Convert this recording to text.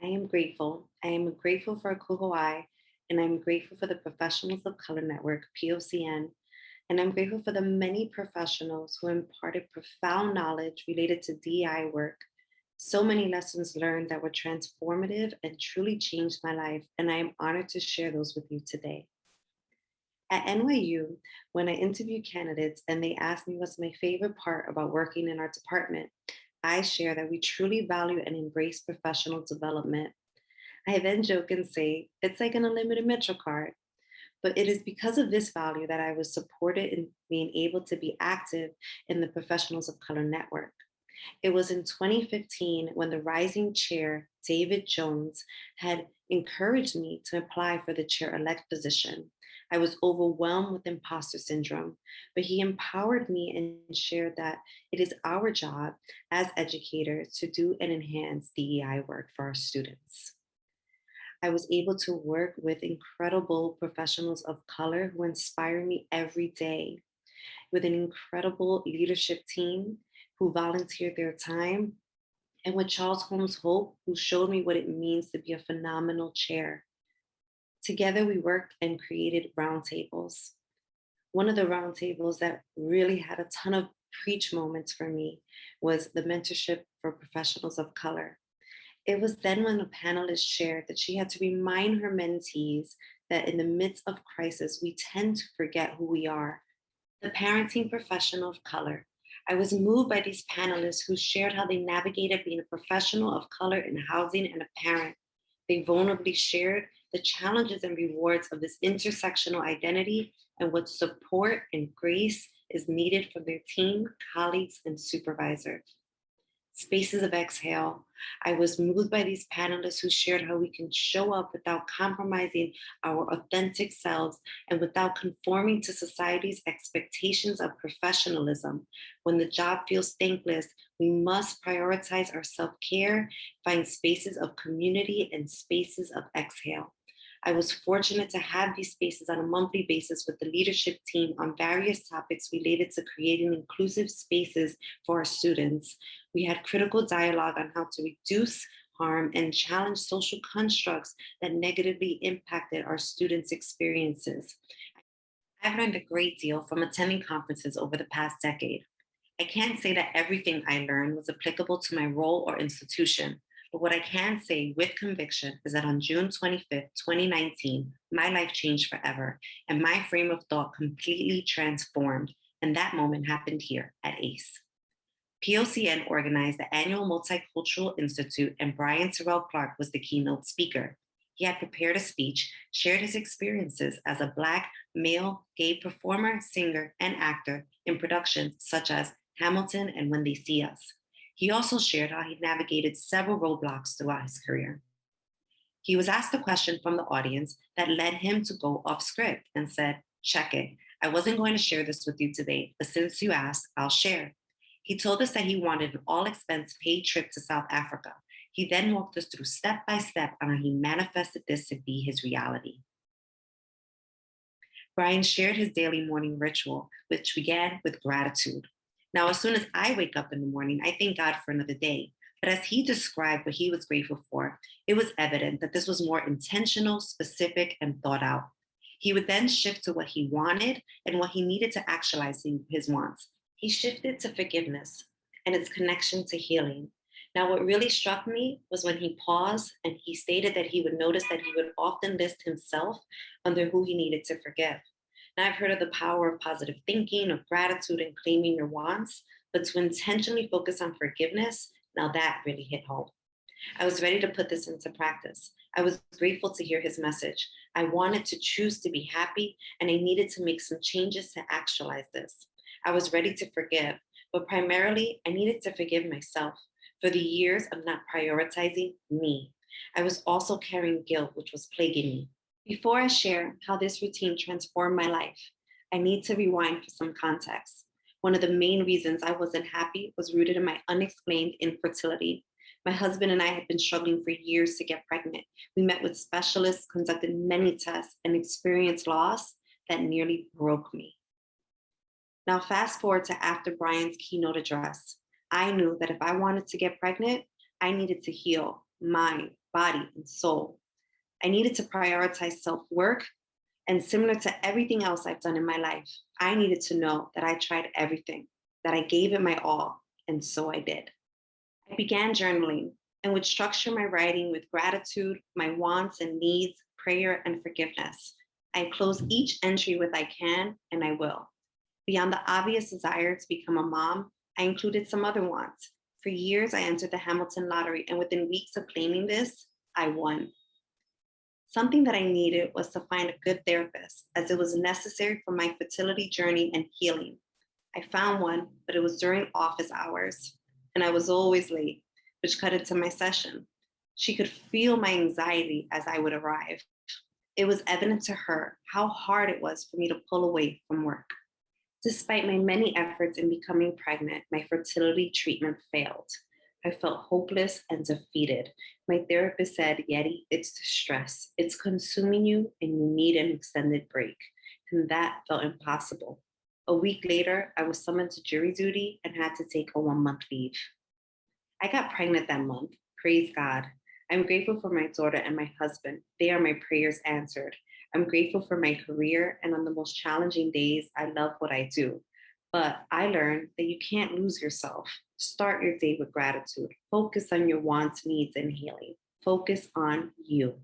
I am grateful. I am grateful for ACUHO-I, and I'm grateful for the Professionals of Color Network, POCN, and I'm grateful for the many professionals who imparted profound knowledge related to DEI work. So many lessons learned that were transformative and truly changed my life, and I am honored to share those with you today. At NYU, when I interviewed candidates and they asked me what's my favorite part about working in our department, I share that we truly value and embrace professional development. I then joke and say, it's like an unlimited Metro card. But it is because of this value that I was supported in being able to be active in the Professionals of Color Network. It was in 2015 when the rising chair, David Jones, had encouraged me to apply for the chair elect position. I was overwhelmed with imposter syndrome, but he empowered me and shared that it is our job as educators to do and enhance DEI work for our students. I was able to work with incredible professionals of color who inspire me every day, with an incredible leadership team who volunteered their time, and with Charles Holmes Hope, who showed me what it means to be a phenomenal chair. Together, we worked and created roundtables. One of the roundtables that really had a ton of preach moments for me was the mentorship for professionals of color. It was then when a panelist shared that she had to remind her mentees that in the midst of crisis, we tend to forget who we are. The parenting professional of color. I was moved by these panelists who shared how they navigated being a professional of color in housing and a parent. They vulnerably shared the challenges and rewards of this intersectional identity and what support and grace is needed from their team, colleagues, and supervisors. Spaces of exhale. I was moved by these panelists who shared how we can show up without compromising our authentic selves and without conforming to society's expectations of professionalism. When the job feels thankless, we must prioritize our self-care, find spaces of community and spaces of exhale. I was fortunate to have these spaces on a monthly basis with the leadership team on various topics related to creating inclusive spaces for our students. We had critical dialogue on how to reduce harm and challenge social constructs that negatively impacted our students' experiences. I've learned a great deal from attending conferences over the past decade. I can't say that everything I learned was applicable to my role or institution, but what I can say with conviction is that on June 25th, 2019, my life changed forever and my frame of thought completely transformed. And that moment happened here at ACE. POCN organized the annual Multicultural Institute, and Brian Terrell Clark was the keynote speaker. He had prepared a speech, shared his experiences as a Black male gay performer, singer, and actor in productions such as Hamilton and When They See Us. He also shared how he navigated several roadblocks throughout his career. He was asked a question from the audience that led him to go off script and said, check it. I wasn't going to share this with you today, but since you asked, I'll share. He told us that he wanted an all expense paid trip to South Africa. He then walked us through step by step on how he manifested this to be his reality. Brian shared his daily morning ritual, which began with gratitude. Now, as soon as I wake up in the morning, I thank God for another day. But as he described what he was grateful for, it was evident that this was more intentional, specific, and thought out. He would then shift to what he wanted and what he needed to actualize his wants. He shifted to forgiveness and its connection to healing. Now, what really struck me was when he paused and he stated that he would notice that he would often list himself under who he needed to forgive. Now, I've heard of the power of positive thinking, of gratitude, and claiming your wants, but to intentionally focus on forgiveness, now that really hit home. I was ready to put this into practice. I was grateful to hear his message. I wanted to choose to be happy, and I needed to make some changes to actualize this. I was ready to forgive, but primarily, I needed to forgive myself for the years of not prioritizing me. I was also carrying guilt, which was plaguing me. Before I share how this routine transformed my life, I need to rewind for some context. One of the main reasons I wasn't happy was rooted in my unexplained infertility. My husband and I had been struggling for years to get pregnant. We met with specialists, conducted many tests, and experienced loss that nearly broke me. Now, fast forward to after Brian's keynote address. I knew that if I wanted to get pregnant, I needed to heal mind, body, and soul. I needed to prioritize self work. And similar to everything else I've done in my life, I needed to know that I tried everything, that I gave it my all. And so I did. I began journaling and would structure my writing with gratitude, my wants and needs, prayer, and forgiveness. I close each entry with I can and I will. Beyond the obvious desire to become a mom, I included some other wants. For years, I entered the Hamilton lottery, and within weeks of claiming this, I won. Something that I needed was to find a good therapist, as it was necessary for my fertility journey and healing. I found one, but it was during office hours, and I was always late, which cut into my session. She could feel my anxiety as I would arrive. It was evident to her how hard it was for me to pull away from work. Despite my many efforts in becoming pregnant, my fertility treatment failed. I felt hopeless and defeated. My therapist said, Yeti, it's the stress. It's consuming you and you need an extended break. And that felt impossible. A week later, I was summoned to jury duty and had to take a 1 month leave. I got pregnant that month. Praise God. I'm grateful for my daughter and my husband. They are my prayers answered. I'm grateful for my career, and on the most challenging days, I love what I do. But I learned that you can't lose yourself. Start your day with gratitude. Focus on your wants, needs, and healing. Focus on you.